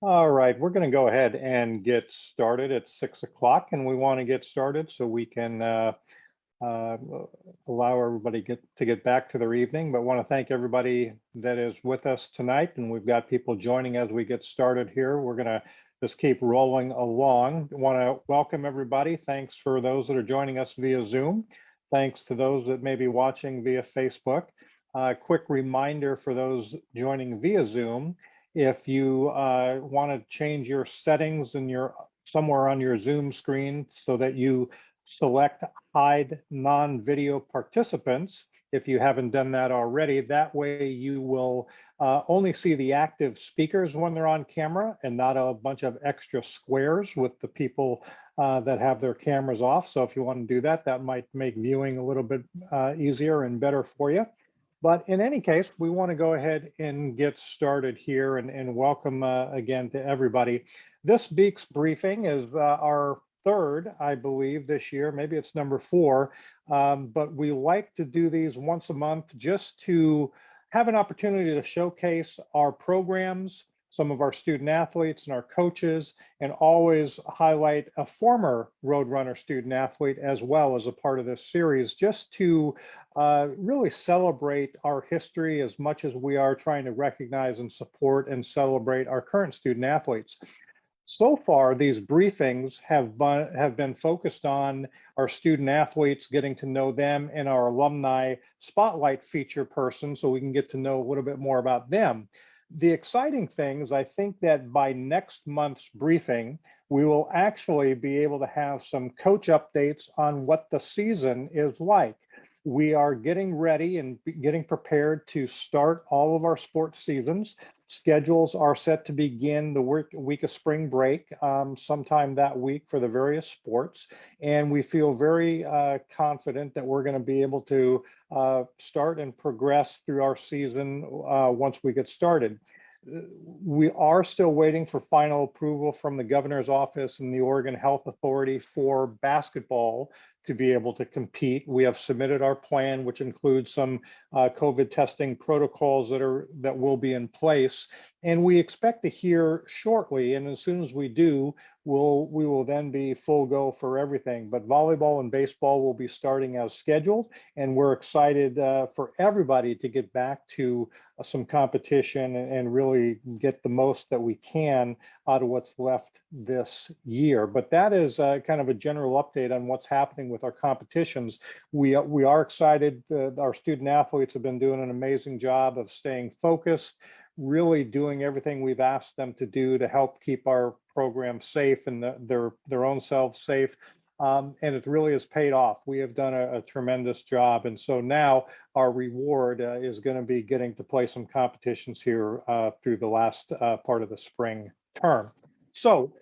All right, we're going to go ahead and get started at 6 o'clock, and we want to get started so we can uh, allow everybody to get back to their evening. But want to thank everybody that is with us tonight, and we've got people joining as we get started here. We're going to just keep rolling along. Want to welcome everybody. Thanks for those that are joining us via Zoom. Thanks to those that may be watching via Facebook. Quick reminder for those joining via Zoom. If you want to change your settings in somewhere on your Zoom screen so that you select hide non-video participants, if you haven't done that already, that way you will only see the active speakers when they're on camera and not a bunch of extra squares with the people that have their cameras off. So if you want to do that, that might make viewing a little bit easier and better for you. But in any case, we want to go ahead and get started here and welcome again to everybody. This Beaks briefing is our third, I believe, this year. Maybe it's number 4, but we like to do these once a month just to have an opportunity to showcase our programs, some of our student athletes and our coaches, and always highlight a former Roadrunner student athlete as well as a part of this series, just to really celebrate our history as much as we are trying to recognize and support and celebrate our current student athletes. So far, these briefings have been focused on our student athletes, getting to know them, and our Alumni Spotlight feature person, so we can get to know a little bit more about them. The exciting thing is I think that by next month's briefing, we will actually be able to have some coach updates on what the season is like. We are getting ready and getting prepared to start all of our sports seasons. Schedules are set to begin the week of spring break sometime that week for the various sports. And we feel very confident that we're going to be able to start and progress through our season once we get started. We are still waiting for final approval from the governor's office and the Oregon Health Authority for basketball to be able to compete. We have submitted our plan, which includes some COVID testing protocols that will be in place. And we expect to hear shortly. And as soon as we do, we will then be full go for everything. But volleyball and baseball will be starting as scheduled. And we're excited for everybody to get back to some competition and really get the most that we can out of what's left this year. But that is kind of a general update on what's happening with our competitions. We are excited. Our student athletes have been doing an amazing job of staying focused, really doing everything we've asked them to do to help keep our program safe and their own selves safe. And it really has paid off. We have done a tremendous job. And so now our reward is going to be getting to play some competitions here through the last part of the spring term. So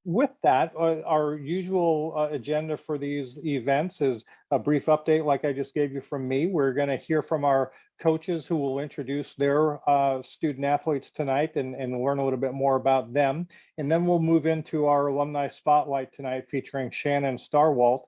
with that, our usual agenda for these events is a brief update like I just gave you from me. We're going to hear from our coaches who will introduce their student athletes tonight and learn a little bit more about them. And then we'll move into our Alumni Spotlight tonight featuring Shannon Starwalt,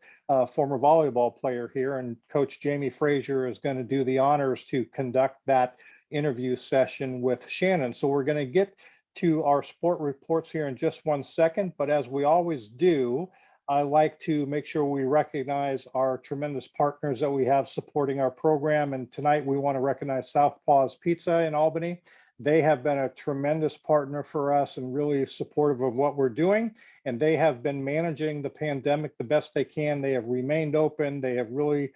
former volleyball player here, and Coach Jamie Frazier is going to do the honors to conduct that interview session with Shannon. So we're going to get to our sport reports here in just one second, but as we always do, I like to make sure we recognize our tremendous partners that we have supporting our program. And tonight we want to recognize Southpaw's Pizza in Albany. They have been a tremendous partner for us and really supportive of what we're doing. And they have been managing the pandemic the best they can. They have remained open. They have really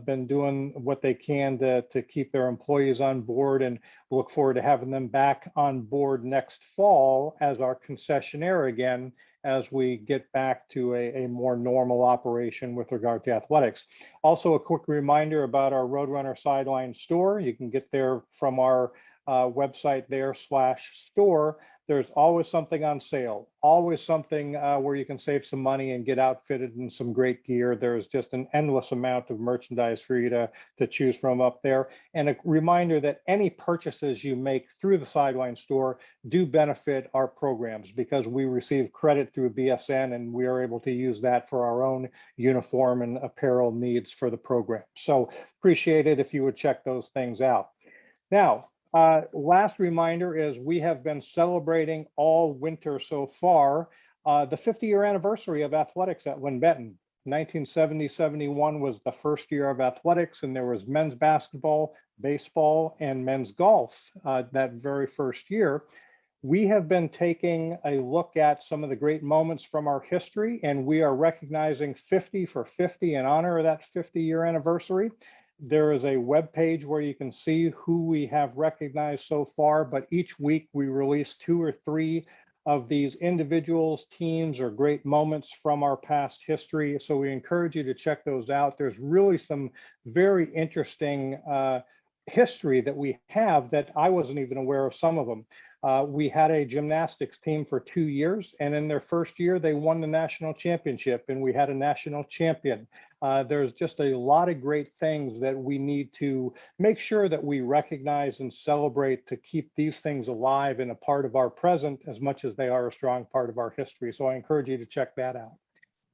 been doing what they can to keep their employees on board, and look forward to having them back on board next fall as our concessionaire again, as we get back to a more normal operation with regard to athletics. Also, a quick reminder about our Roadrunner Sideline store. You can get there from our website there /store. There's always something on sale, always something where you can save some money and get outfitted in some great gear. There's just an endless amount of merchandise for you to choose from up there. And a reminder that any purchases you make through the Sideline store do benefit our programs, because we receive credit through BSN and we are able to use that for our own uniform and apparel needs for the program. So appreciate it if you would check those things out. Now, Last reminder is we have been celebrating all winter so far the 50-year anniversary of athletics at Linn-Benton. 1970-71 was the first year of athletics, and there was men's basketball, baseball, and men's golf that very first year. We have been taking a look at some of the great moments from our history, and we are recognizing 50 for 50 in honor of that 50-year anniversary. There is a web page where you can see who we have recognized so far, but each week we release 2 or 3 of these individuals, teams, or great moments from our past history. So we encourage you to check those out. There's really some very interesting history that we have that I wasn't even aware of some of them. We had a gymnastics team for 2 years, and in their first year, they won the national championship, and we had a national champion. There's just a lot of great things that we need to make sure that we recognize and celebrate to keep these things alive and a part of our present as much as they are a strong part of our history. So I encourage you to check that out.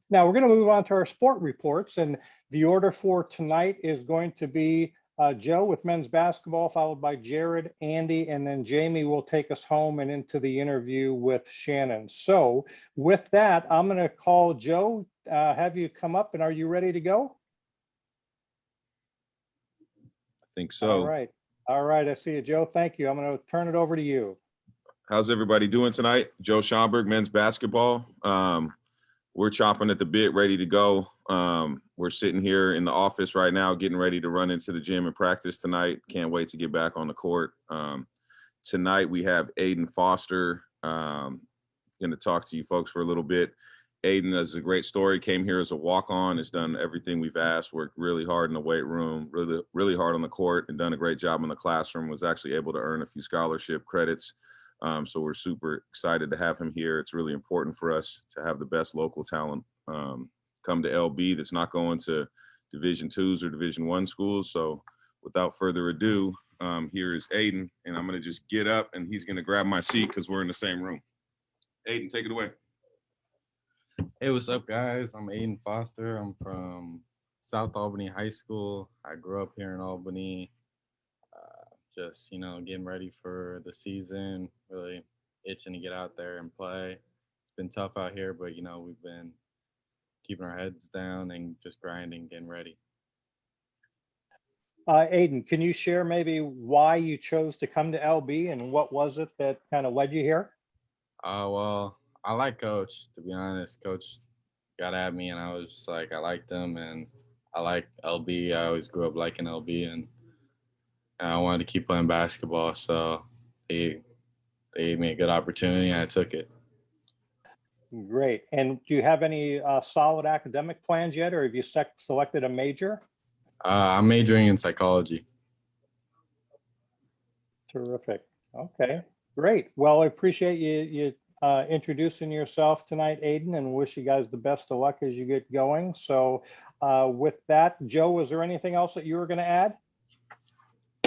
Now we're going to move on to our sport reports, and the order for tonight is going to be Joe with men's basketball, followed by Jared, Andy, and then Jamie will take us home and into the interview with Shannon. So with that, I'm going to call Joe, have you come up, and are you ready to go? I think so. All right, I see you, Joe. Thank you. I'm going to turn it over to you. How's everybody doing tonight? Joe Schomburg, men's basketball. We're chomping at the bit, ready to go. We're sitting here in the office right now, getting ready to run into the gym and practice tonight. Can't wait to get back on the court. Tonight we have Aiden Foster. Going to talk to you folks for a little bit. Aiden has a great story. Came here as a walk-on. Has done everything we've asked. Worked really hard in the weight room, really hard on the court, and done a great job in the classroom. Was actually able to earn a few scholarship credits. So we're super excited to have him here. It's really important for us to have the best local talent come to LB that's not going to Division IIs or Division I schools. So without further ado, here is Aiden, and I'm going to just get up and he's going to grab my seat because we're in the same room. Aiden, take it away. Hey, what's up, guys? I'm Aiden Foster. I'm from South Albany High School. I grew up here in Albany. Just, getting ready for the season, really itching to get out there and play. It's been tough out here, but, we've been keeping our heads down and just grinding, getting ready. Aiden, can you share maybe why you chose to come to LB and what was it that kind of led you here? Well, I like Coach, to be honest. Coach got at me and I was just like, I liked him and I like LB. I always grew up liking LB and I wanted to keep playing basketball, so they gave me a good opportunity, and I took it. Great. And do you have any solid academic plans yet, or have you selected a major? I'm majoring in psychology. Terrific. Okay, great. Well, I appreciate you introducing yourself tonight, Aiden, and wish you guys the best of luck as you get going. So with that, Joe, is there anything else that you were going to add?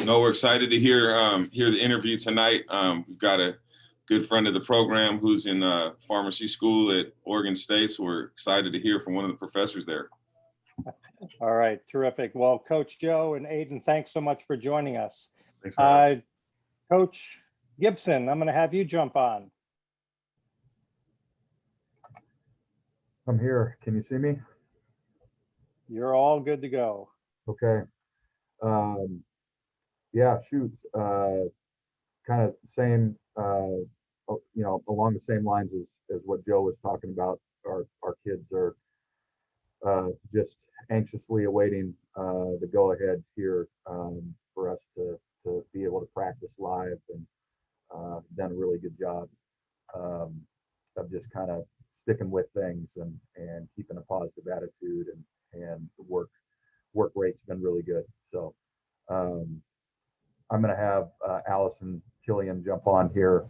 No, we're excited to hear the interview tonight. We've got a good friend of the program who's in pharmacy school at Oregon State, so we're excited to hear from one of the professors there. All right, terrific. Well, Coach Joe and Aiden, thanks so much for joining us. Thanks for having me. Coach Gibson, I'm going to have you jump on. I'm here. Can you see me? You're all good to go. Okay. Yeah, shoot. Kind of same, along the same lines as what Joe was talking about. Our kids are just anxiously awaiting the go-ahead here for us to be able to practice live, and done a really good job of just kind of sticking with things and keeping a positive attitude, and the work rate's been really good. So I'm going to have Allison Killian jump on here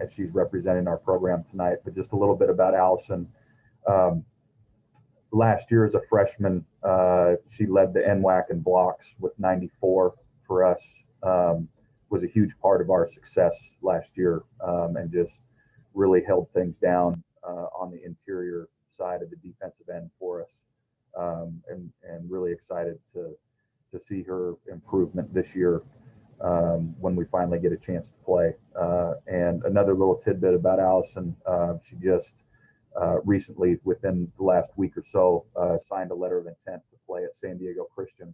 as she's representing our program tonight. But just a little bit about Allison. Last year as a freshman, she led the NWAC in blocks with 94 for us. Was a huge part of our success last year, and just really held things down on the interior side of the defensive end for us. And really excited to see her improvement this year. when we finally get a chance to play. And another little tidbit about Allison, she just recently, within the last week or so, signed a letter of intent to play at San Diego Christian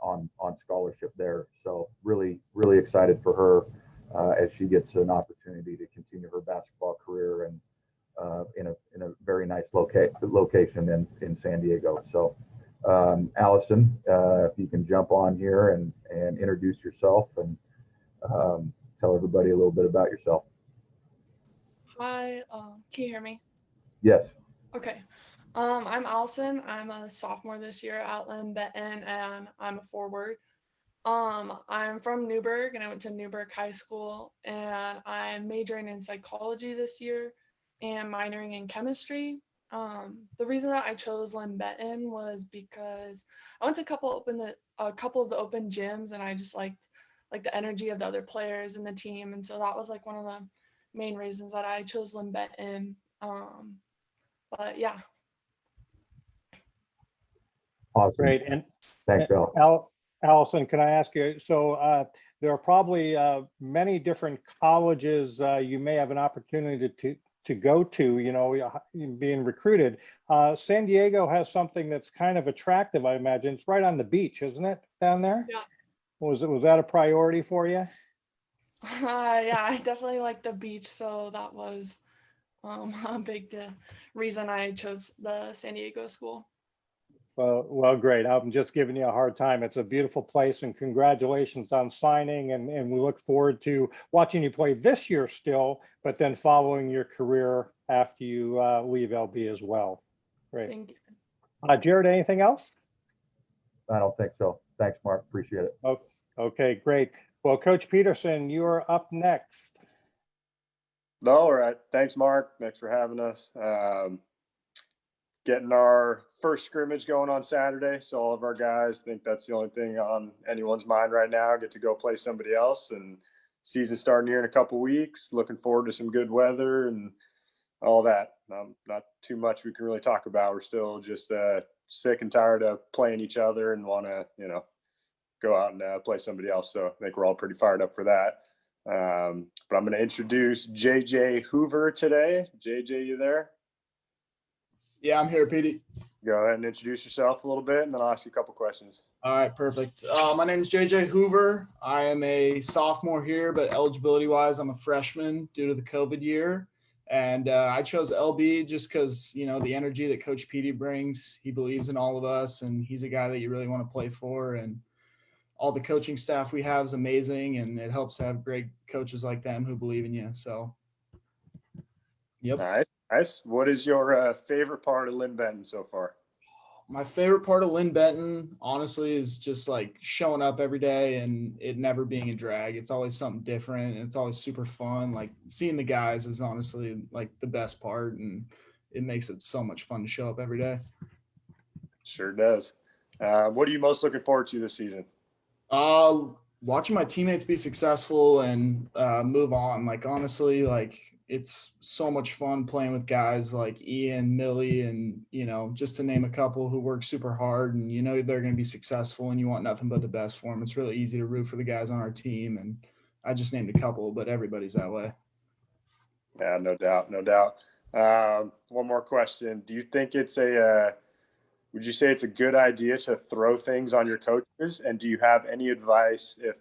on scholarship there. So really, really excited for her as she gets an opportunity to continue her basketball career and in a very nice location in San Diego. So Allison, if you can jump on here and introduce yourself and tell everybody a little bit about yourself. Hi, can you hear me? Yes. Okay. I'm Allison. I'm a sophomore this year at Linn-Benton, and I'm a forward. I'm from Newburgh, and I went to Newburgh High School, and I'm majoring in psychology this year and minoring in chemistry. The reason that I chose Linn-Benton was because I went to a couple of the open gyms, and I just liked the energy of the other players and the team, and so that was like one of the main reasons that I chose Linn-Benton. But yeah. Awesome. Great. And Thanks, Al. Allison, can I ask you, so there are probably many different colleges you may have an opportunity to go to, you know, being recruited. San Diego has something that's kind of attractive, I imagine. It's right on the beach, isn't it, down there? Yeah. Was that a priority for you? Yeah, I definitely like the beach, so that was a big reason I chose the San Diego school. Well, great. I'm just giving you a hard time. It's a beautiful place, and congratulations on signing. And we look forward to watching you play this year still, but then following your career after you leave LB as well. Great. Thank you. Jared, anything else? I don't think so. Thanks, Mark. Appreciate it. Okay, great. Well, Coach Peterson, you are up next. All right. Thanks, Mark. Thanks for having us. Getting our first scrimmage going on Saturday. So all of our guys think that's the only thing on anyone's mind right now. Get to go play somebody else, and season starting here in a couple weeks. Looking forward to some good weather and all that. Not too much we can really talk about. We're still just sick and tired of playing each other and want to, go out and play somebody else. So I think we're all pretty fired up for that. But I'm going to introduce JJ Hoover today. JJ, you there? Yeah, I'm here, Petey. Go ahead and introduce yourself a little bit, and then I'll ask you a couple questions. All right, perfect. My name is JJ Hoover. I am a sophomore here, but eligibility-wise, I'm a freshman due to the COVID year. And I chose LB just because, the energy that Coach Petey brings. He believes in all of us, and he's a guy that you really want to play for. And all the coaching staff we have is amazing, and it helps to have great coaches like them who believe in you. So, yep. Nice. What is your favorite part of Linn-Benton so far? My favorite part of Linn-Benton, honestly, is just like showing up every day and it never being a drag. It's always something different, and it's always super fun. Like seeing the guys is honestly like the best part, and it makes it so much fun to show up every day. Sure does. What are you most looking forward to this season? Watching my teammates be successful and move on. Like honestly, like it's so much fun playing with guys like Ian, Millie, and just to name a couple who work super hard, and they're going to be successful, and you want nothing but the best for them. It's really easy to root for the guys on our team, and I just named a couple, but everybody's that way. Yeah, no doubt. One more question. Do you think would you say it's a good idea to throw things on your coaches? And do you have any advice if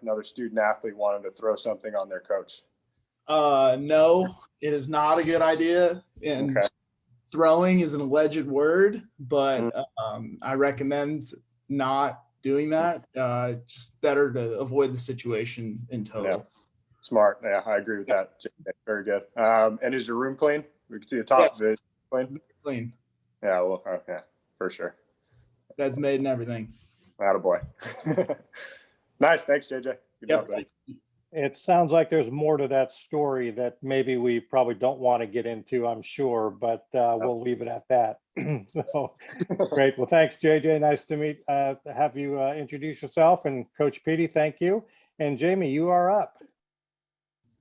another student athlete wanted to throw something on their coach? No, it is not a good idea. And okay. Throwing is an alleged word, but I recommend not doing that. Just better to avoid the situation in total. Yeah. Smart. Yeah, I agree with that. Very good. And is your room clean? We can see the top of it. Clean. Yeah, well, yeah, for sure. Bed's made and everything. Attaboy. Nice. Thanks, JJ. Good job, buddy. It sounds like there's more to that story that maybe we probably don't want to get into, I'm sure, but we'll leave it at that. So great. Well, thanks, JJ. Nice to have you introduce yourself. And Coach Petey, thank you. And Jamie, you are up.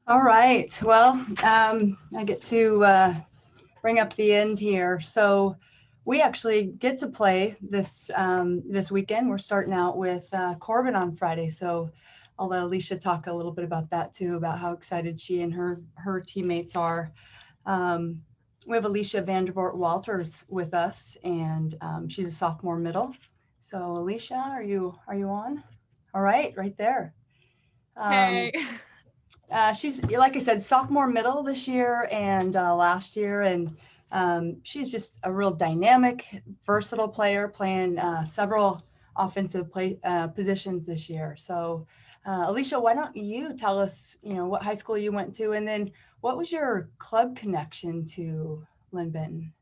All right. Well, I get to bring up the end here. So we actually get to play this this weekend. We're starting out with Corbin on Friday, so I'll let Alicia talk a little bit about that too, about how excited she and her teammates are. We have Alicia Vanderbort Walters with us, and she's a sophomore middle. So Alicia, are you on? All right there. Hey. She's, like I said, sophomore middle this year and last year, and she's just a real dynamic, versatile player, playing several offensive positions this year. So Alicia, why don't you tell us, what high school you went to, and then what was your club connection to Linn-Benton?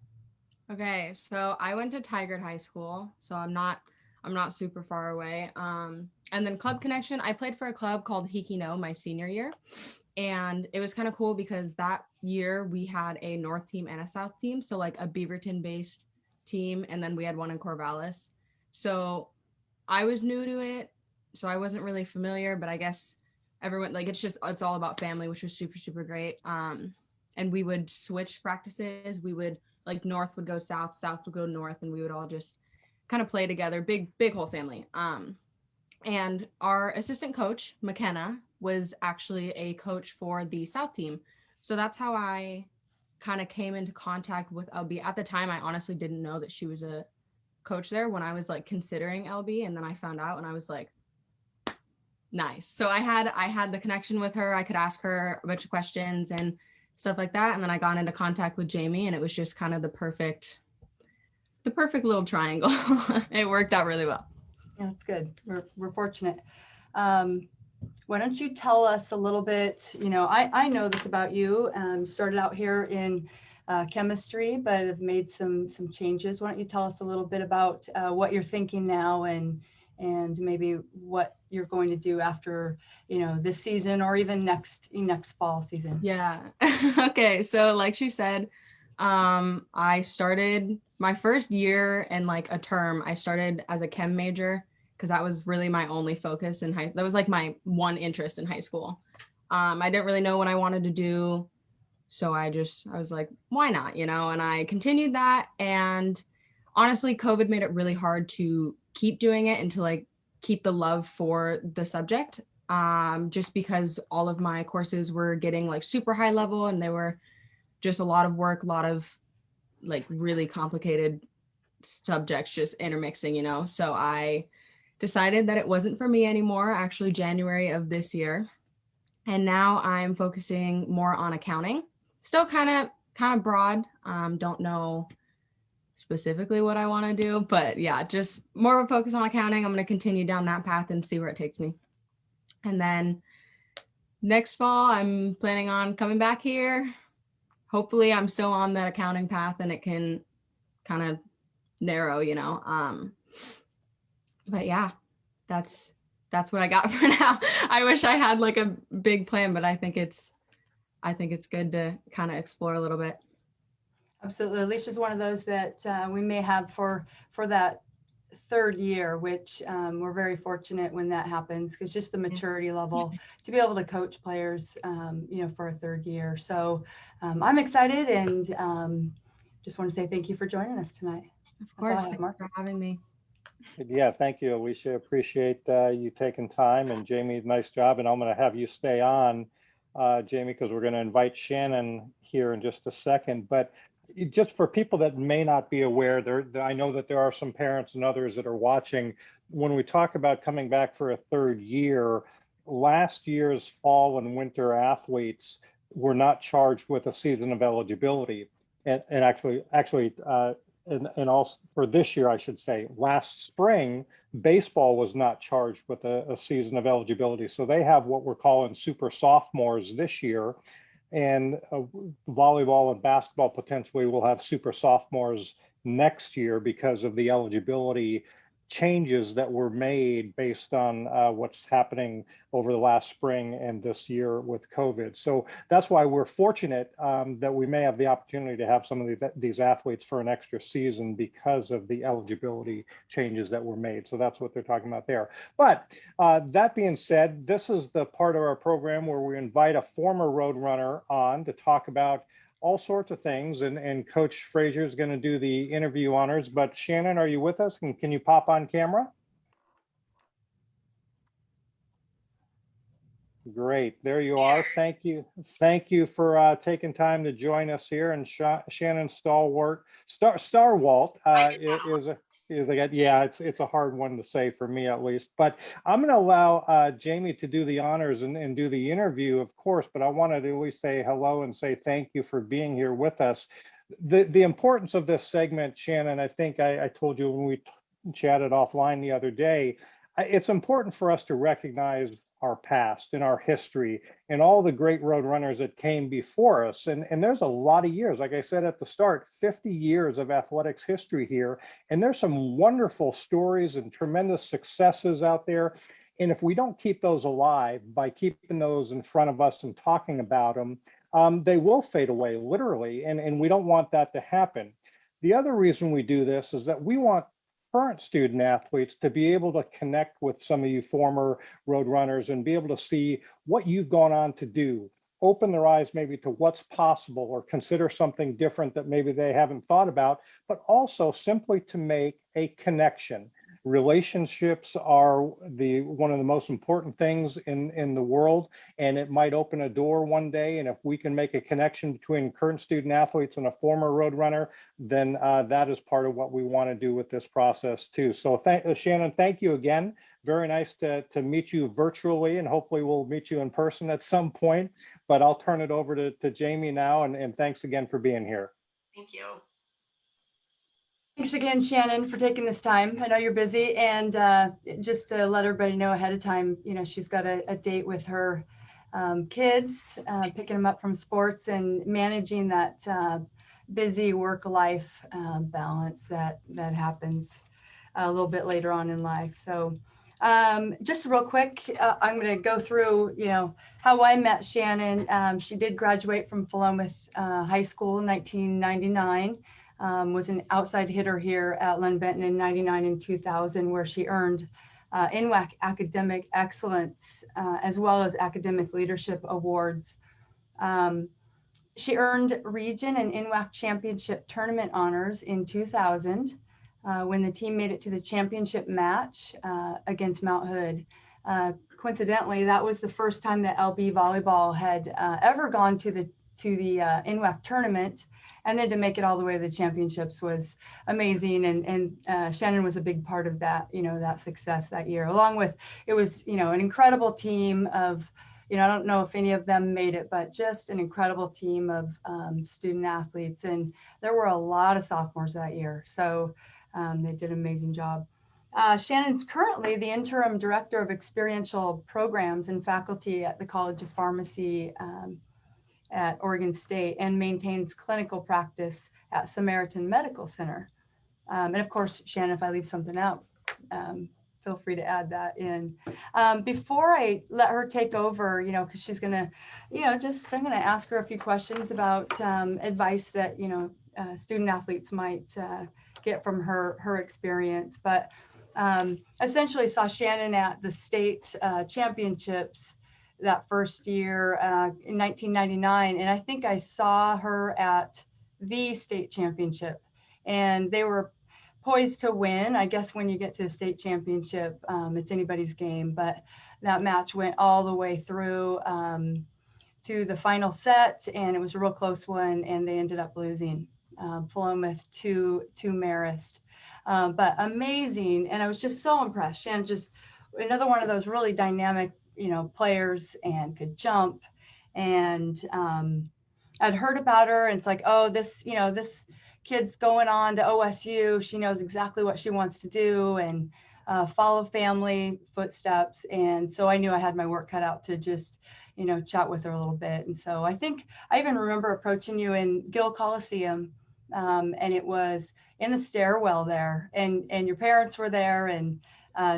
Okay, so I went to Tigard High School, so I'm not super far away. And then club connection, I played for a club called Hikino my senior year, and it was kind of cool because that year we had a North team and a South team, so like a Beaverton based team, and then we had one in Corvallis. So I was new to it, so I wasn't really familiar, but I guess everyone, like, it's all about family, which was super, super great. And we would switch practices. We would, like, North would go South, South would go North, and we would all just kind of play together, big whole family. And our assistant coach, McKenna, was actually a coach for the South team. So that's how I kind of came into contact with LB. At the time, I honestly didn't know that she was a coach there when I was like considering LB, and then I found out and I was like, nice. So I had the connection with her. I could ask her a bunch of questions and stuff like that. And then I got into contact with Jamie, and it was just kind of the perfect little triangle. It worked out really well. Yeah, that's good. We're fortunate. Why don't you tell us a little bit, I know this about you, started out here in chemistry, but have made some changes. Why don't you tell us a little bit about what you're thinking now and maybe what you're going to do after, this season or even next fall season? Yeah. Okay. So like she said, I started my first year and like a term, I started as a chem major because that was really my only focus in that was like my one interest in high school. I didn't really know what I wanted to do. So I was like, why not, and I continued that. And honestly, COVID made it really hard to keep doing it and to like keep the love for the subject. Just because all of my courses were getting like super high level and they were just a lot of work, a lot of like really complicated subjects just intermixing, So I decided that it wasn't for me anymore, actually January of this year. And now I'm focusing more on accounting. Still kind of broad. Don't know specifically what I want to do, but yeah, just more of a focus on accounting. I'm going to continue down that path and see where it takes me. And then next fall, I'm planning on coming back here. Hopefully I'm still on that accounting path and it can kind of narrow, but yeah, that's what I got for now. I wish I had like a big plan, but I think it's good to kind of explore a little bit. Absolutely. Alicia's one of those that we may have for that third year, which we're very fortunate when that happens, because just the maturity level to be able to coach players, for a third year. So I'm excited and just want to say thank you for joining us tonight. Of course, thanks for having me. Yeah, thank you, Alicia. Appreciate you taking time, and Jamie, nice job. And I'm going to have you stay on, Jamie, because we're going to invite Shannon here in just a second. But just for people that may not be aware, I know that there are some parents and others that are watching. When we talk about coming back for a third year, last year's fall and winter athletes were not charged with a season of eligibility, and actually, and also for this year, I should say, last spring, baseball was not charged with a season of eligibility. So they have what we're calling super sophomores this year. And volleyball and basketball potentially will have super sophomores next year because of the eligibility changes that were made based on what's happening over the last spring and this year with COVID. So that's why we're fortunate that we may have the opportunity to have some of these athletes for an extra season because of the eligibility changes that were made. So that's what they're talking about there. But that being said, this is the part of our program where we invite a former Roadrunner on to talk about all sorts of things. And Coach Frazier is going to do the interview honors. But Shannon, are you with us? And can you pop on camera? Great. There you are. Thank you. Thank you for taking time to join us here. And Shannon Starwalt it's a hard one to say for me at least. But I'm going to allow Jamie to do the honors and do the interview, of course. But I wanted to at least say hello and say thank you for being here with us. The importance of this segment, Shannon, I think I told you when we chatted offline the other day, it's important for us to recognize our past and our history and all the great road runners that came before us. And there's a lot of years, like I said at the start, 50 years of athletics history here. And there's some wonderful stories and tremendous successes out there. And if we don't keep those alive by keeping those in front of us and talking about them, they will fade away literally. And we don't want that to happen. The other reason we do this is that we want current student athletes to be able to connect with some of you former road runners and be able to see what you've gone on to do, open their eyes maybe to what's possible or consider something different that maybe they haven't thought about, but also simply to make a connection. Relationships are one of the most important things in the world, and it might open a door one day. And if we can make a connection between current student athletes and a former road runner, then that is part of what we want to do with this process too. So Shannon, thank you again. Very nice to meet you virtually, and hopefully we'll meet you in person at some point. But I'll turn it over to Jamie now, and thanks again for being here. Thank you. Thanks again, Shannon, for taking this time. I know you're busy, and just to let everybody know ahead of time, she's got a date with her kids, picking them up from sports and managing that busy work-life balance that happens a little bit later on in life. So just real quick, I'm going to go through, how I met Shannon. She did graduate from Philomath High School in 1999. Was an outside hitter here at Linn-Benton in 99 and 2000, where she earned NWAC academic excellence as well as academic leadership awards. She earned region and NWAC championship tournament honors in 2000 when the team made it to the championship match against Mount Hood. Coincidentally, that was the first time that LB volleyball had ever gone to the NWAC tournament. And then to make it all the way to the championships was amazing. And Shannon was a big part of that, that success that year, along with, it was, an incredible team of, I don't know if any of them made it, but just an incredible team of student athletes. And there were a lot of sophomores that year. So they did an amazing job. Shannon's currently the interim director of experiential programs and faculty at the College of Pharmacy at Oregon State, and maintains clinical practice at Samaritan Medical Center. And of course, Shannon, if I leave something out, feel free to add that in. Before I let her take over, because she's gonna, I'm gonna ask her a few questions about advice that, student athletes might get from her experience. But essentially saw Shannon at the state championships that first year in 1999. And I think I saw her at the state championship, and they were poised to win. I guess when you get to a state championship, it's anybody's game, but that match went all the way through to the final set, and it was a real close one, and they ended up losing Philomath to Marist. But amazing. And I was just so impressed. Shannon, just another one of those really dynamic players, and could jump. And I'd heard about her, and it's like, oh, this kid's going on to OSU. She knows exactly what she wants to do and follow family footsteps. And so I knew I had my work cut out to just, chat with her a little bit. And so I think I even remember approaching you in Gill Coliseum, and it was in the stairwell there, and your parents were there, and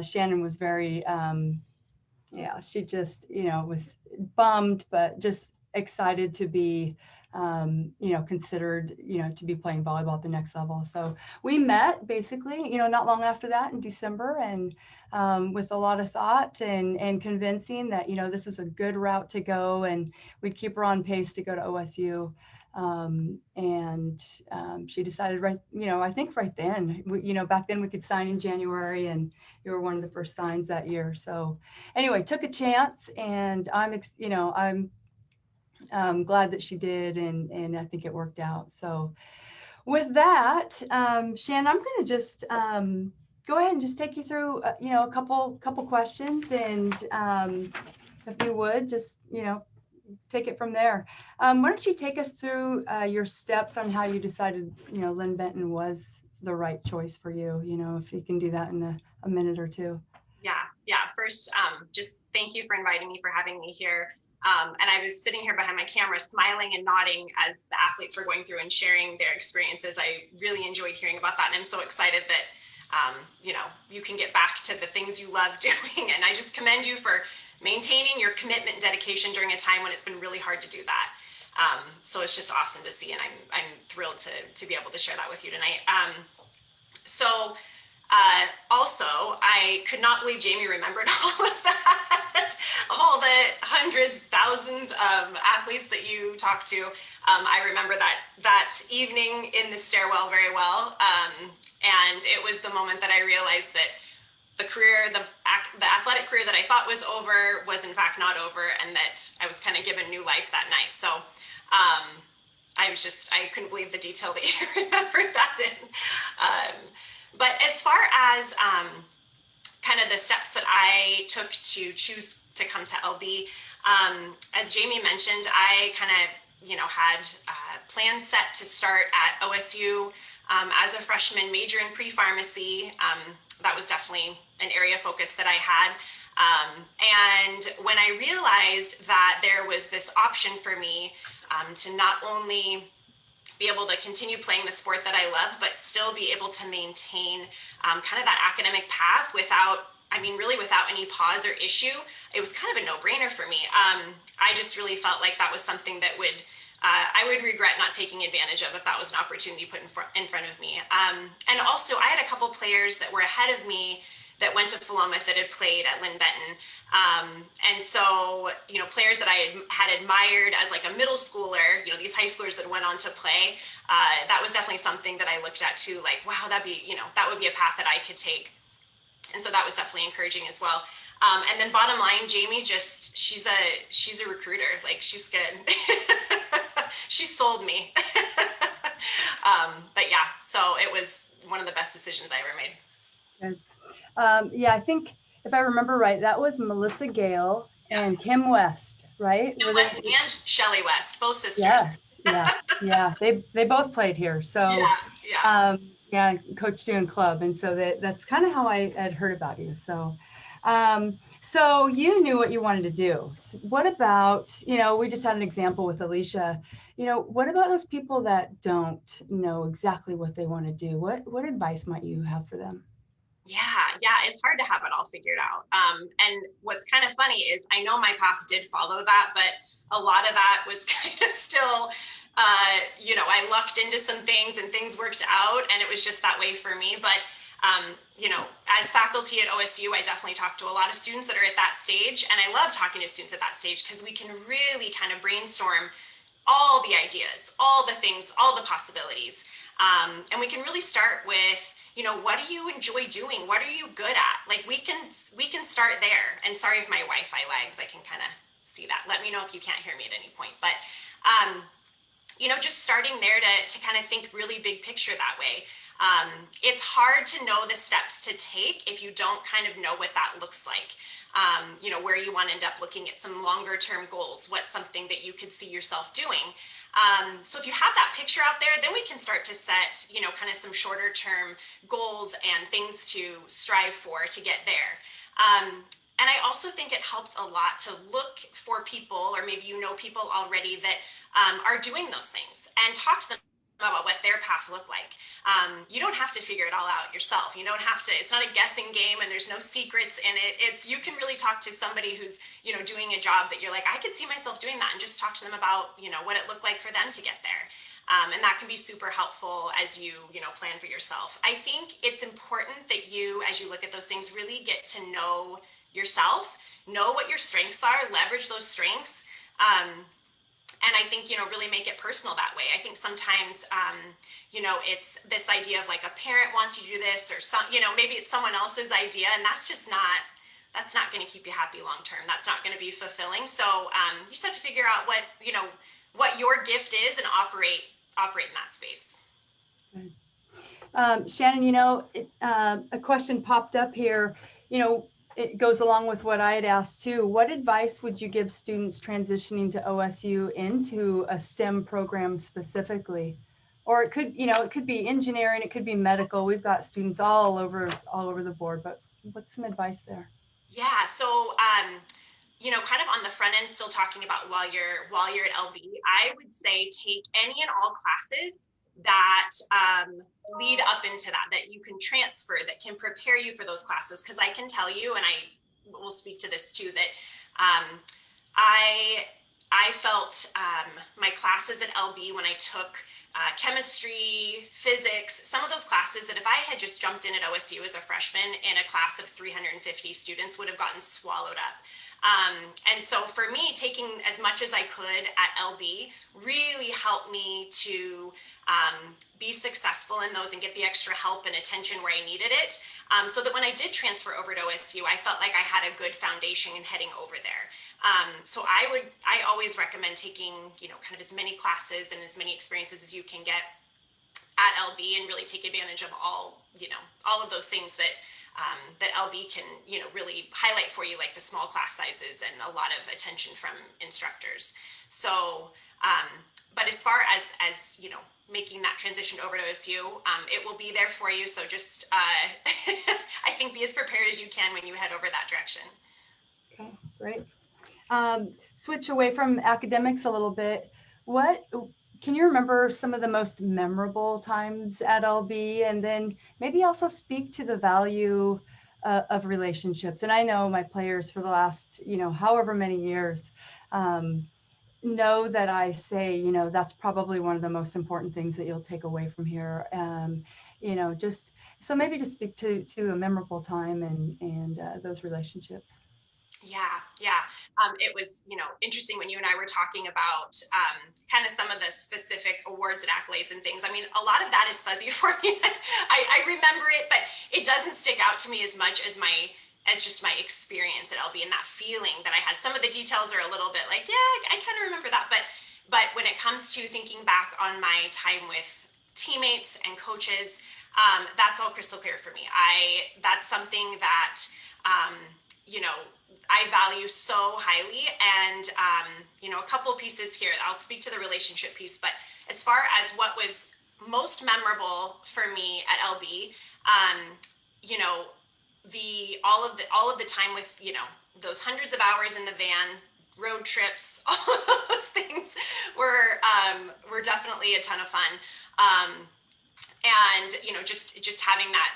Shannon was very, she just, was bummed, but just excited to be considered, to be playing volleyball at the next level. So we met basically, not long after that in December, and with a lot of thought and convincing that, this is a good route to go, and we'd keep her on pace to go to OSU. She decided I think right then, back then we could sign in January, and you were one of the first signs that year. So anyway, took a chance, and I'm glad that she did, and I think it worked out. So with that, Shannon, I'm going to just go ahead and just take you through, a couple questions, and if you would just, take it from there. Why don't you take us through your steps on how you decided, Linn-Benton was the right choice for you, if you can do that in a minute or two. Yeah. First, just thank you for inviting me, for having me here. And I was sitting here behind my camera smiling and nodding as the athletes were going through and sharing their experiences. I really enjoyed hearing about that. And I'm so excited that, you can get back to the things you love doing. And I just commend you for maintaining your commitment and dedication during a time when it's been really hard to do that. So it's just awesome to see. And I'm thrilled to be able to share that with you tonight. Also, I could not believe Jamie remembered all of that, all the hundreds, thousands of athletes that you talked to. I remember that evening in the stairwell very well. And it was the moment that I realized that the athletic career that I thought was over was in fact not over, and that I was kind of given new life that night. So I couldn't believe the detail that you remembered that in. But as far as kind of the steps that I took to choose to come to LB, as Jamie mentioned, I kind of, had plans set to start at OSU as a freshman, major in pre-pharmacy. That was definitely an area of focus that I had. And when I realized that there was this option for me to not only be able to continue playing the sport that I love, but still be able to maintain kind of that academic path without any pause or issue, it was kind of a no-brainer for me. I just really felt like that was something that I would regret not taking advantage of if that was an opportunity put in front of me. And also, I had a couple players that were ahead of me that went to Philomath that had played at Linn-Benton. And so, players that I had admired as like a middle schooler, these high schoolers that went on to play, that was definitely something that I looked at too, like, wow, that would be a path that I could take. And so that was definitely encouraging as well. And then bottom line, Jamie she's a recruiter. Like, she's good. She sold me. But yeah, so it was one of the best decisions I ever made. Good. I think if I remember right, that was Melissa Gale and Kim West, right? Kim West and Shelly West, both sisters. Yeah. They both played here. So coached you in club, and so that's kind of how I had heard about you. So so you knew what you wanted to do. What about, we just had an example with Alicia. What about those people that don't know exactly what they want to do? What advice might you have for them? Yeah, it's hard to have it all figured out. And what's kind of funny is I know my path did follow that, but a lot of that was kind of still, I lucked into some things and things worked out, and it was just that way for me. But, as faculty at OSU, I definitely talk to a lot of students that are at that stage. And I love talking to students at that stage because we can really kind of brainstorm all the ideas, all the things, all the possibilities. And we can really start with, what do you enjoy doing? What are you good at? Like, we can start there. And sorry if my Wi-Fi lags, I can kind of see that. Let me know if you can't hear me at any point. But, just starting there to kind of think really big picture that way. It's hard to know the steps to take if you don't kind of know what that looks like. Where you want to end up looking at some longer term goals, what's something that you could see yourself doing. So if you have that picture out there, then we can start to set, kind of some shorter term goals and things to strive for to get there. And I also think it helps a lot to look for people, or maybe people already that are doing those things, and talk to them about what their path looked like. You don't have to figure it all out yourself. You don't have to, it's not a guessing game and there's no secrets in it. It's, you can really talk to somebody who's, you know, doing a job that you're like, I could see myself doing that, and just talk to them about, you know, what it looked like for them to get there. And that can be super helpful as you know, plan for yourself. I think it's important that you, as you look at those things, really get to know yourself, know what your strengths are, leverage those strengths. And I think, you know, really make it personal that way. I think sometimes, you know, it's this idea of like a parent wants you to do this, or some, you know, maybe it's someone else's idea, and that's just not, that's not going to keep you happy long term. That's not going to be fulfilling. So you just have to figure out what, you know, what your gift is, and operate in that space. Shannon, you know, a question popped up here. You know, it goes along with what I had asked too. What advice would you give students transitioning to OSU into a STEM program specifically? Or it could, you know, it could be engineering, it could be medical. We've got students all over the board, but what's some advice there? Yeah, so you know, kind of on the front end, still talking about while you're at LB, I would say take any and all classes that lead up into that you can transfer, that can prepare you for those classes. Because I can tell you, and I will speak to this too, that I felt my classes at LB when I took chemistry, physics, some of those classes that if I had just jumped in at OSU as a freshman in a class of 350 students would have gotten swallowed up. And so for me, taking as much as I could at LB really helped me to be successful in those and get the extra help and attention where I needed it. So that when I did transfer over to OSU, I felt like I had a good foundation in heading over there. So I always recommend taking, you know, kind of as many classes and as many experiences as you can get at LB, and really take advantage of all, you know, all of those things that that LB can, you know, really highlight for you, like the small class sizes and a lot of attention from instructors. So, but as far as you know, making that transition over to OSU, it will be there for you. So just, I think, be as prepared as you can when you head over that direction. Okay, great. Switch away from academics a little bit. What can you remember some of the most memorable times at LB, and then maybe also speak to the value of relationships? And I know my players for the last, you know, however many years know that I say, you know, that's probably one of the most important things that you'll take away from here. You know, just so maybe just speak to a memorable time and those relationships. Yeah. It was, you know, interesting when you and I were talking about kind of some of the specific awards and accolades and things. I mean, a lot of that is fuzzy for me. I remember it, but it doesn't stick out to me as much as just my experience at LB and that feeling that I had. Some of the details are a little bit like, yeah, I kind of remember that. But when it comes to thinking back on my time with teammates and coaches, that's all crystal clear for me. That's something that, you know, I value so highly. And, you know, a couple pieces here. I'll speak to the relationship piece, but as far as what was most memorable for me at LB, you know, all of the time with, you know, those hundreds of hours in the van, road trips, all of those things were definitely a ton of fun. And, you know, just having that,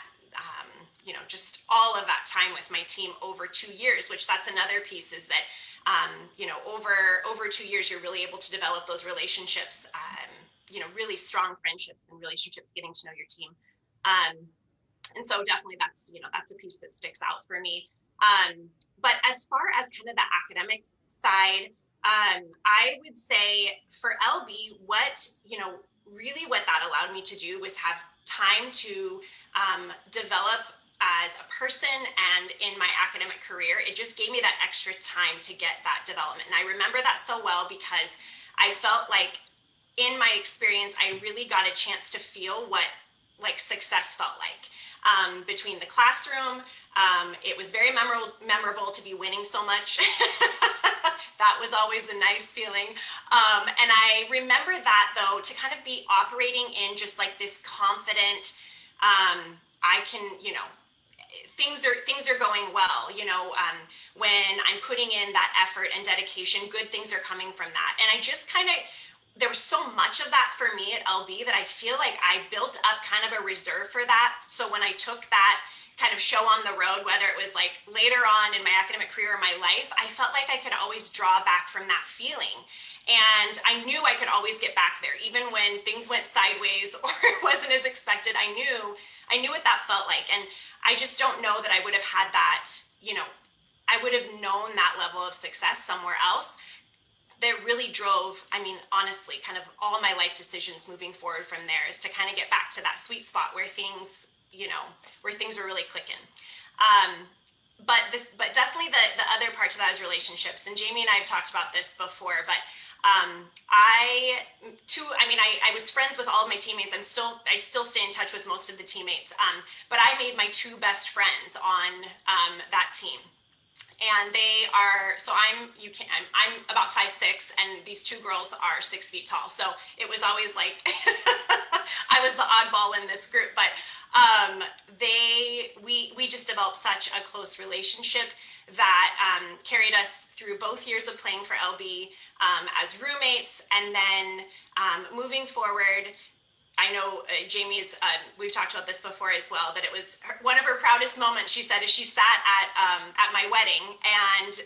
you know, just all of that time with my team over 2 years, which that's another piece, is that, you know, over 2 years, you're really able to develop those relationships, you know, really strong friendships and relationships, getting to know your team. And so definitely that's, you know, that's a piece that sticks out for me. But as far as kind of the academic side, I would say for LB, really what that allowed me to do was have time to develop as a person and in my academic career. It just gave me that extra time to get that development. And I remember that so well because I felt like in my experience, I really got a chance to feel what like success felt like. Between the classroom, it was very memorable to be winning so much. That was always a nice feeling. And I remember that though, to kind of be operating in just like this confident, I can, you know, things are going well, you know, when I'm putting in that effort and dedication, good things are coming from that. And I just kind of there was so much of that for me at LB that I feel like I built up kind of a reserve for that. So when I took that kind of show on the road, whether it was like later on in my academic career or my life, I felt like I could always draw back from that feeling. And I knew I could always get back there, even when things went sideways or it wasn't as expected. I knew what that felt like. And I just don't know that I would have had that, I would have known that level of success somewhere else. That really drove, I mean, honestly, kind of all of my life decisions moving forward from there is to kind of get back to that sweet spot where things, where things are really clicking. But definitely the other part to that is relationships. And Jamie and I have talked about this before, but I was friends with all of my teammates. I still stay in touch with most of the teammates. But I made my two best friends on that team. And they are, so I'm about 5'6", and these two girls are 6 feet tall. So it was always like, I was the oddball in this group, but we just developed such a close relationship that carried us through both years of playing for LB as roommates. And then moving forward, I know Jamie's, we've talked about this before as well, that it was one of her proudest moments, she said, is she sat at my wedding, and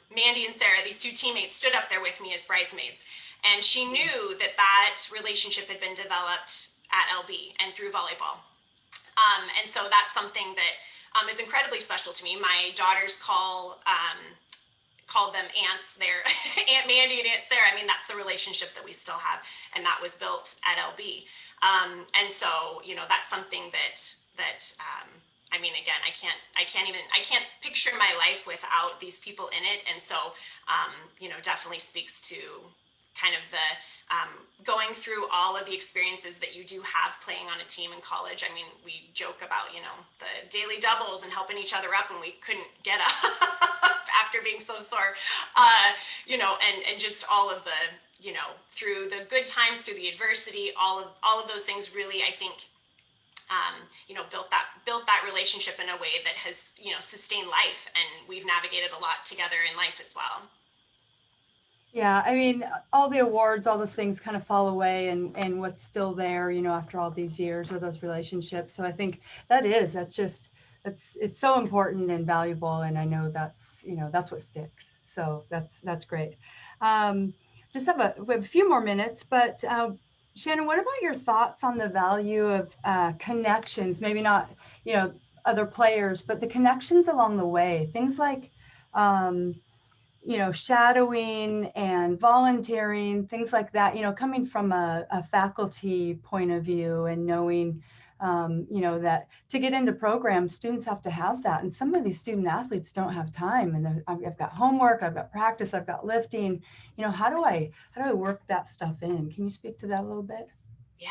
Mandy and Sarah, these two teammates, stood up there with me as bridesmaids. And she knew that relationship had been developed at LB and through volleyball. And so that's something that is incredibly special to me. My daughters call them aunts. They're Aunt Mandy and Aunt Sarah. I mean, that's the relationship that we still have, and that was built at LB. And so, that's something that I mean, again, I can't picture my life without these people in it. And so, definitely speaks to kind of the going through all of the experiences that you do have playing on a team in college. I mean, we joke about, the daily doubles and helping each other up when we couldn't get up after being so sore, and just all of the, through the good times, through the adversity, all of those things really, I think, built that relationship in a way that has, sustained life, and we've navigated a lot together in life as well. Yeah, I mean, all the awards, all those things kind of fall away, and what's still there, after all these years, are those relationships. So I think it's so important and valuable, and I know that's what sticks. So that's great. We have a few more minutes, but Shannon, what about your thoughts on the value of connections? Maybe not, other players, but the connections along the way, things like, shadowing and volunteering, things like that, coming from a faculty point of view, and knowing, that to get into programs, students have to have that. And some of these student athletes don't have time, and I've got homework, I've got practice, I've got lifting, how do I work that stuff in? Can you speak to that a little bit? Yeah,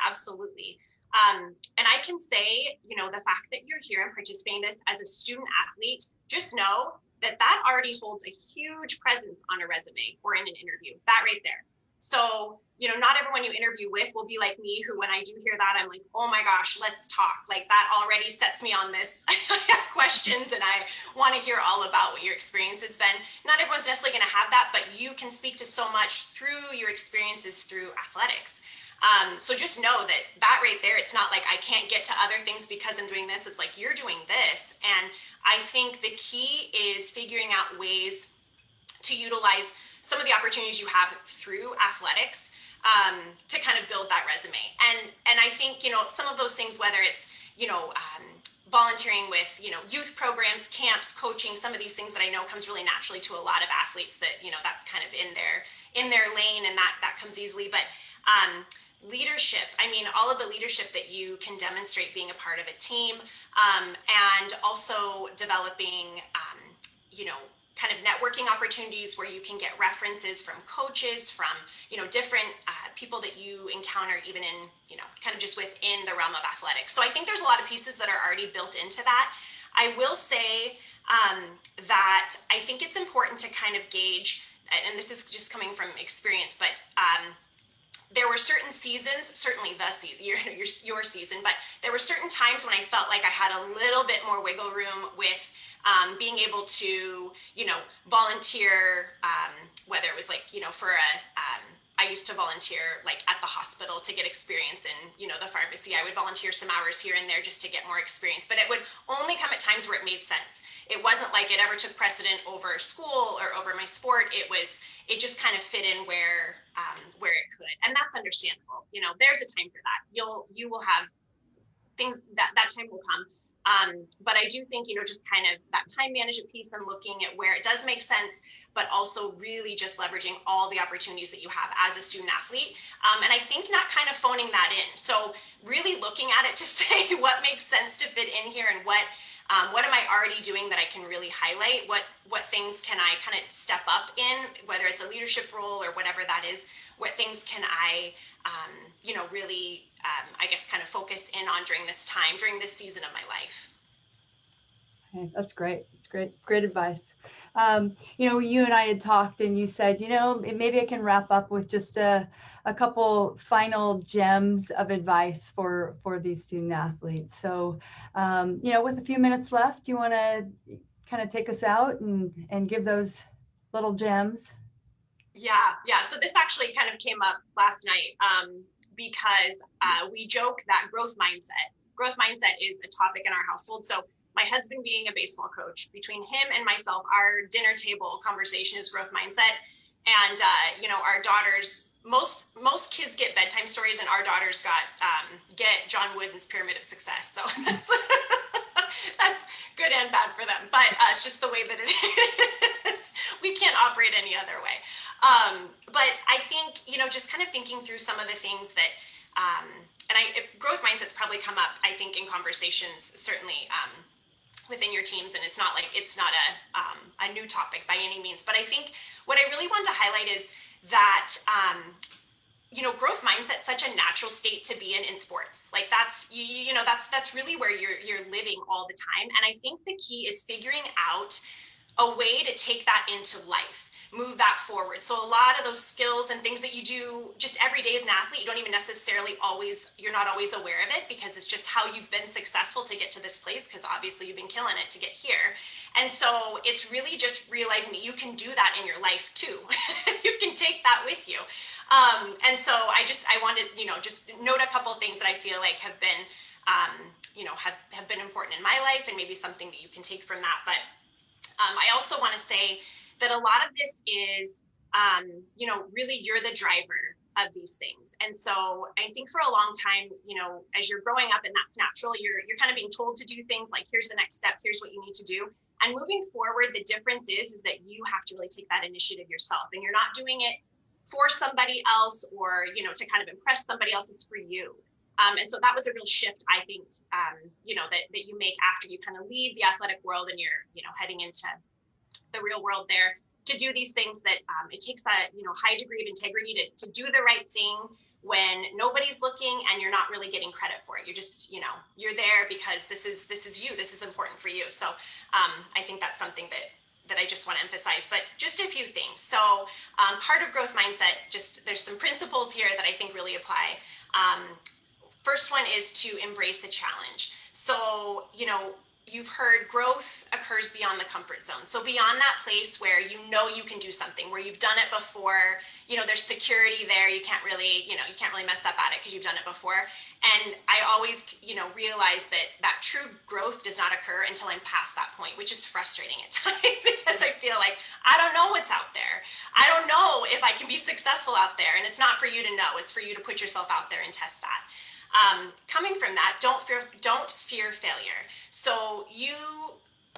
absolutely. And I can say, the fact that you're here and participating in this as a student athlete, just know that already holds a huge presence on a resume or in an interview, that right there. So, not everyone you interview with will be like me, who, when I do hear that, I'm like, oh my gosh, let's talk. Like, that already sets me on this. I have questions, and I want to hear all about what your experience has been. Not everyone's necessarily going to have that, but you can speak to so much through your experiences through athletics. So just know that right there, it's not like I can't get to other things because I'm doing this. It's like, you're doing this. And I think the key is figuring out ways to utilize some of the opportunities you have through athletics to kind of build that resume. And I think, some of those things, whether it's, volunteering with, youth programs, camps, coaching, some of these things that I know comes really naturally to a lot of athletes that, that's kind of in their lane, and that comes easily. But leadership, I mean, all of the leadership that you can demonstrate being a part of a team, and also developing, kind of networking opportunities where you can get references from coaches, from, different people that you encounter even in, kind of just within the realm of athletics. So I think there's a lot of pieces that are already built into that. I will say that I think it's important to kind of gauge, and this is just coming from experience, but there were certain seasons, certainly your season, but there were certain times when I felt like I had a little bit more wiggle room with being able to, volunteer, whether it was like, for a I used to volunteer like at the hospital to get experience in, the pharmacy. I would volunteer some hours here and there just to get more experience, but it would only come at times where it made sense. It wasn't like it ever took precedent over school or over my sport. It just kind of fit in where it could, and that's understandable. There's a time for that. You will have things that time will come. But I do think, just kind of that time management piece and looking at where it does make sense, but also really just leveraging all the opportunities that you have as a student athlete. And I think not kind of phoning that in. So really looking at it to say what makes sense to fit in here and what am I already doing that I can really highlight? What things can I kind of step up in, whether it's a leadership role or whatever that is, what things can I, really, I guess, kind of focus in on during this time, during this season of my life. Okay, that's great. It's great advice. You and I had talked and you said, maybe I can wrap up with just a couple final gems of advice for these student athletes. So, with a few minutes left, do you want to kind of take us out and give those little gems? Yeah. So this actually kind of came up last night because we joke that growth mindset is a topic in our household. So my husband being a baseball coach, between him and myself, our dinner table conversation is growth mindset. And, our daughters, most kids get bedtime stories, and our daughters get John Wooden's Pyramid of Success. So that's good and bad for them, but it's just the way that it is. We can't operate any other way. But I think, just kind of thinking through some of the things that, growth mindset's probably come up, I think, in conversations, certainly within your teams, and it's not a new topic by any means. But I think what I really want to highlight is that, growth mindset's such a natural state to be in sports. Like that's really where you're living all the time. And I think the key is figuring out a way to take that into life, move that forward. So a lot of those skills and things that you do just every day as an athlete, you don't even necessarily you're not always aware of it, because it's just how you've been successful to get to this place, because obviously you've been killing it to get here. And so it's really just realizing that you can do that in your life too. You can take that with you. And so I wanted, just note a couple of things that I feel like have been, have been important in my life, and maybe something that you can take from that. But I also want to say that a lot of this is, really you're the driver of these things. And so I think for a long time, as you're growing up, and that's natural, you're kind of being told to do things like, here's the next step, here's what you need to do. And moving forward, the difference is that you have to really take that initiative yourself, and you're not doing it for somebody else or, to kind of impress somebody else. It's for you. And so that was a real shift, I think, that you make after you kind of leave the athletic world and you're, heading into the real world there, to do these things that it takes that, high degree of integrity to do the right thing when nobody's looking and you're not really getting credit for it. You're just, you're there because this is you, this is important for you. So I think that's something that I just want to emphasize, but just a few things. So part of growth mindset, there's some principles here that I think really apply. First one is to embrace a challenge. So, you've heard growth occurs beyond the comfort zone. So beyond that place where you can do something, where you've done it before, there's security there. You can't really mess up at it because you've done it before. And I always, realize that true growth does not occur until I'm past that point, which is frustrating at times because I feel like I don't know what's out there. I don't know if I can be successful out there. And it's not for you to know, it's for you to put yourself out there and test that. Coming from that, don't fear failure. So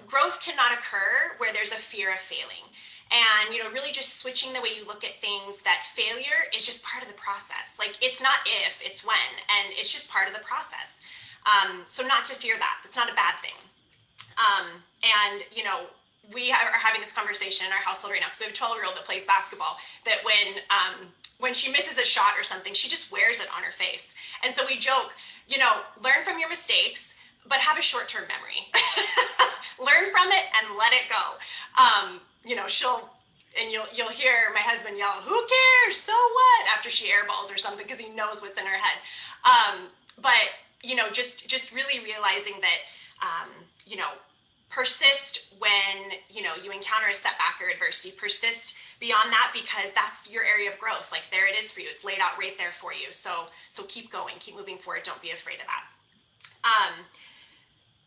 growth cannot occur where there's a fear of failing. And, really just switching the way you look at things, that failure is just part of the process. Like, it's not if, it's when, and it's just part of the process. So not to fear that. It's not a bad thing. And, we are having this conversation in our household right now, because we have a 12-year-old that plays basketball, that when she misses a shot or something, she just wears it on her face. And so we joke, learn from your mistakes, but have a short-term memory. Learn from it and let it go. You'll hear my husband yell, "Who cares? So what?" after she airballs or something, because he knows what's in her head. But just really realizing that, Persist when, you know, you encounter a setback or adversity. Persist beyond that, because that's your area of growth. Like, there it is for you. It's laid out right there for you. So keep going, keep moving forward. Don't be afraid of that.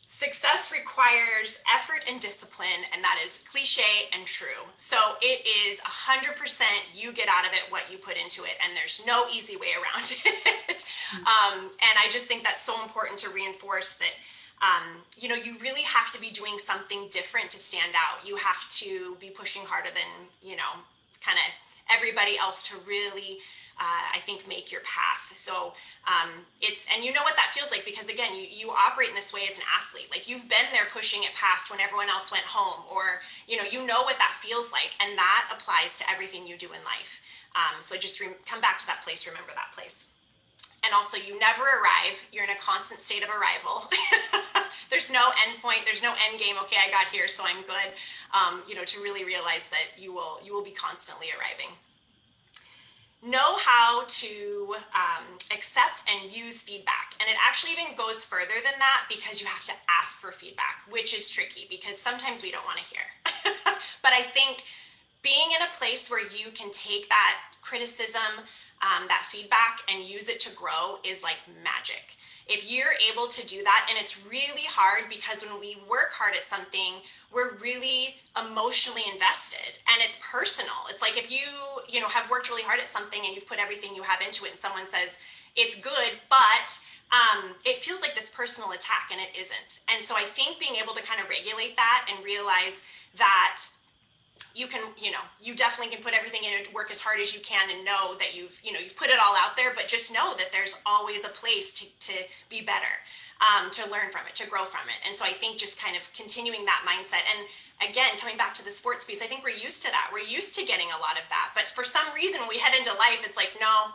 Success requires effort and discipline, and that is cliche and true. So it is 100% you get out of it what you put into it, and there's no easy way around it. And I just think that's so important to reinforce that, you know, you really have to be doing something different to stand out. You have to be pushing harder than, you know, kind of everybody else to really, I think, make your path. So and you know what that feels like, because again, you operate in this way as an athlete. Like, you've been there pushing it past when everyone else went home, or, you know what that feels like. And that applies to everything you do in life. So just come back to that place, remember that place. And also, you never arrive. You're in a constant state of arrival. There's no end point. There's no end game. Okay, I got here, so I'm good. You know, to really realize that you will be constantly arriving. Know how to accept and use feedback. And it actually even goes further than that, because you have to ask for feedback, which is tricky because sometimes we don't want to hear. But I think being in a place where you can take that criticism, that feedback, and use it to grow is like magic. If you're able to do that, and it's really hard because when we work hard at something, we're really emotionally invested and it's personal. It's like if you have worked really hard at something and you've put everything you have into it, and someone says it's good, but it feels like this personal attack, and it isn't. And so I think being able to kind of regulate that and realize that you can, you definitely can put everything in and work as hard as you can, and know that you've put it all out there, but just know that there's always a place to be better, to learn from it, to grow from it. And so I think just kind of continuing that mindset. And again, coming back to the sports piece, I think we're used to that. We're used to getting a lot of that, but for some reason when we head into life, it's like, no,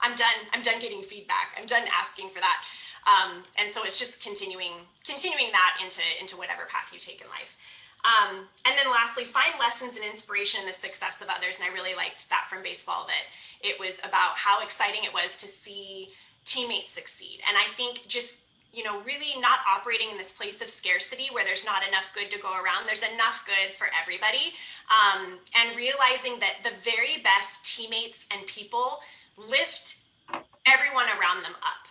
I'm done getting feedback. I'm done asking for that. And so it's just continuing that into whatever path you take in life. And then lastly, find lessons and inspiration in the success of others. And I really liked that from baseball, that it was about how exciting it was to see teammates succeed. And I think just, really not operating in this place of scarcity where there's not enough good to go around. There's enough good for everybody. And realizing that the very best teammates and people lift everyone around them up.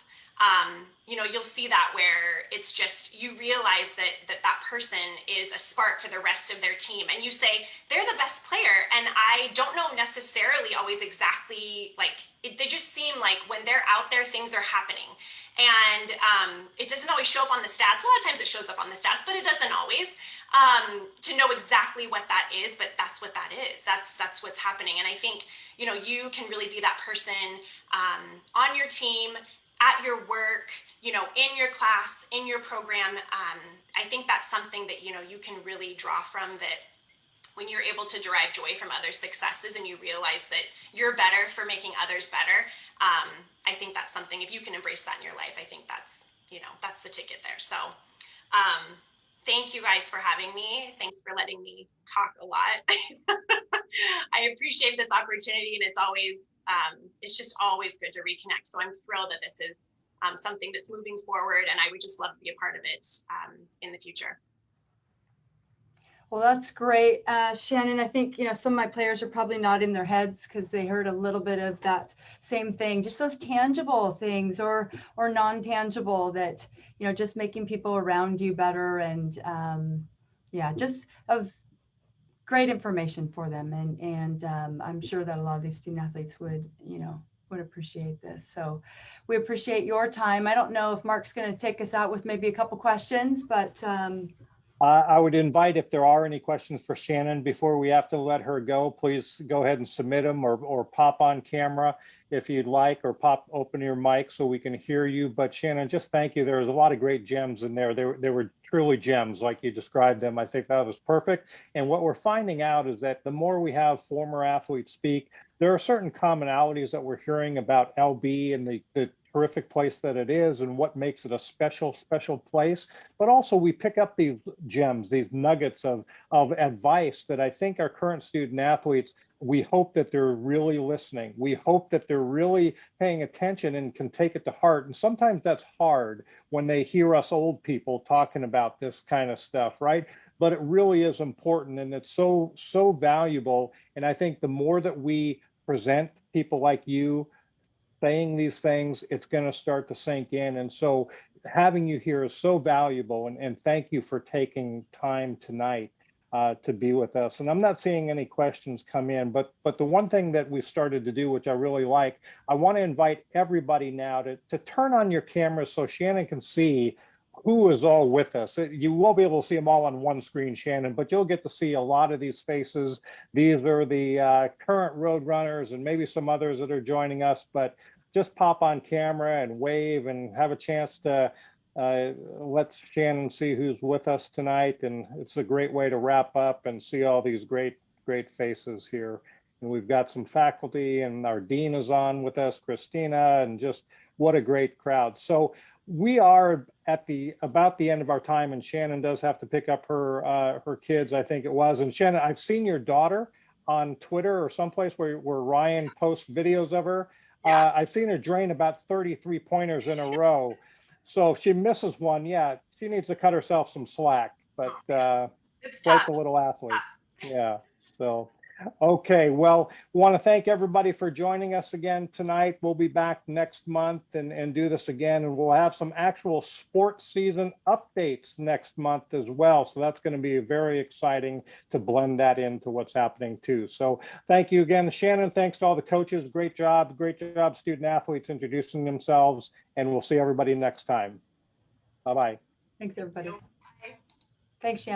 You'll see that where it's just, you realize that person is a spark for the rest of their team. And you say, they're the best player. And I don't know necessarily always exactly, they just seem like when they're out there, things are happening. And it doesn't always show up on the stats. A lot of times it shows up on the stats, but it doesn't always, to know exactly what that is, but that's what that is. That's what's happening. And I think, you can really be that person on your team, at your work, in your class, in your program. I think that's something that, you can really draw from, that when you're able to derive joy from others' successes and you realize that you're better for making others better. I think that's something, if you can embrace that in your life, I think that's the ticket there. So, thank you guys for having me. Thanks for letting me talk a lot. I appreciate this opportunity, and it's just always good to reconnect. So I'm thrilled that this is something that's moving forward, and I would just love to be a part of it in the future. Well, that's great. Shannon, I think, some of my players are probably nodding their heads because they heard a little bit of that same thing, just those tangible things or non-tangible that, just making people around you better. And just that was great information for them. And I'm sure that a lot of these student athletes would appreciate this. So we appreciate your time. I don't know if Mark's going to take us out with maybe a couple questions, but I would invite, if there are any questions for Shannon before we have to let her go, please go ahead and submit them, or pop on camera if you'd like, or open your mic so we can hear you. But Shannon, just thank you. There was a lot of great gems in there. They were truly gems like you described them. I think that was perfect. And what we're finding out is that the more we have former athletes speak, there are certain commonalities that we're hearing about LB and the terrific place that it is and what makes it a special place. But also we pick up these gems, these nuggets of advice that I think our current student athletes We hope that they're really listening. We hope that they're really paying attention and can take it to heart. And sometimes that's hard when they hear us old people talking about this kind of stuff, right? But it really is important, and it's so valuable. And I think the more that we present people like you saying these things, it's going to start to sink in. And so having you here is so valuable. And thank you for taking time tonight to be with us. And I'm not seeing any questions come in, but the one thing that we started to do, which I really like, I want to invite everybody now to turn on your cameras so Shannon can see who is all with us. You won't be able to see them all on one screen, Shannon, but you'll get to see a lot of these faces. These are the current road runners and maybe some others that are joining us, but just pop on camera and wave and have a chance to let Shannon see who's with us tonight. And it's a great way to wrap up and see all these great faces here. And we've got some faculty, and our dean is on with us, Christina, and just what a great crowd. So we are at about the end of our time, and Shannon does have to pick up her kids, I think it was. And Shannon, I've seen your daughter on Twitter or someplace where Ryan posts videos of her. I've seen her drain about 33 pointers in a row. So if she misses one, yeah, she needs to cut herself some slack, but It's quite tough. the little athlete. Yeah, so. Okay, well, want to thank everybody for joining us again tonight. We'll be back next month and do this again, and we'll have some actual sports season updates next month as well. So that's going to be very exciting to blend that into what's happening too. So thank you again, Shannon. Thanks to all the coaches. Great job, student athletes introducing themselves, and we'll see everybody next time. Bye-bye. Thanks, everybody. Bye. Thanks, Shannon.